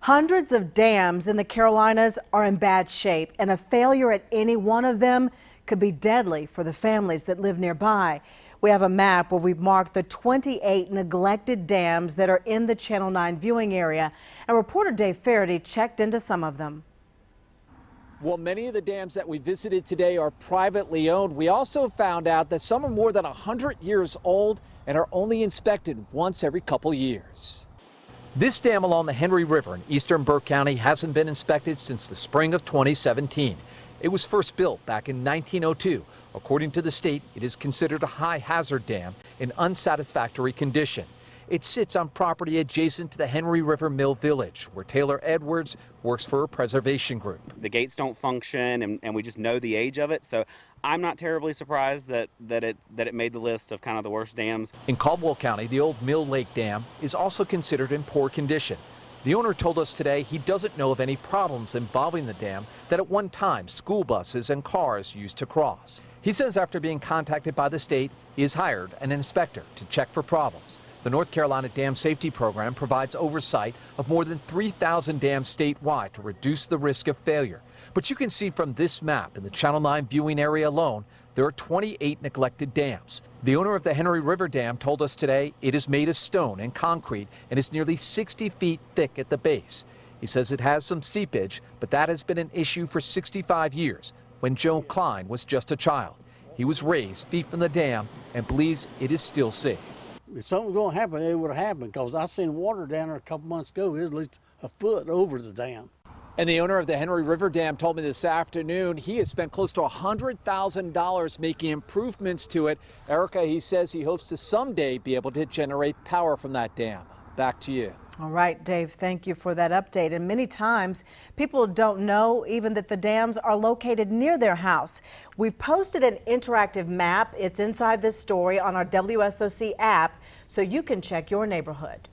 Hundreds of dams in the Carolinas are in bad shape, and a failure at any one of them could be deadly for the families that live nearby. We have a map where we've marked the 28 neglected dams that are in the Channel 9 viewing area, and reporter Dave Faraday checked into some of them. Well, many of the dams that we visited today are privately owned. We also found out that some are more than 100 years old and are only inspected once every couple years. This dam along the Henry River in eastern Burke County hasn't been inspected since the spring of 2017. It was first built back in 1902. According to the state, it is considered a high hazard dam in unsatisfactory condition. It sits on property adjacent to the Henry River Mill Village, where Taylor Edwards works for a preservation group. The gates don't function, and we just know the age of it, so I'm not terribly surprised that it made the list of kind of the worst dams. In Caldwell County, the old Mill Lake Dam is also considered in poor condition. The owner told us today he doesn't know of any problems involving the dam that at one time school buses and cars used to cross. He says after being contacted by the state, he has hired an inspector to check for problems. The North Carolina Dam Safety Program provides oversight of more than 3,000 dams statewide to reduce the risk of failure. But you can see from this map in the Channel 9 viewing area alone, there are 28 neglected dams. The owner of the Henry River Dam told us today it is made of stone and concrete and is nearly 60 feet thick at the base. He says it has some seepage, but that has been an issue for 65 years when Joe Klein was just a child. He was raised feet from the dam and believes it is still safe. If something was going to happen, it would have happened, because I seen water down there a couple months ago. It was at least a foot over the dam. And the owner of the Henry River Dam told me this afternoon he has spent close to $100,000 making improvements to it. Erica, he says he hopes to someday be able to generate power from that dam. Back to you. All right, Dave, thank you for that update. And many times people don't know even that the dams are located near their house. We've posted an interactive map. It's inside this story on our WSOC app, so you can check your neighborhood.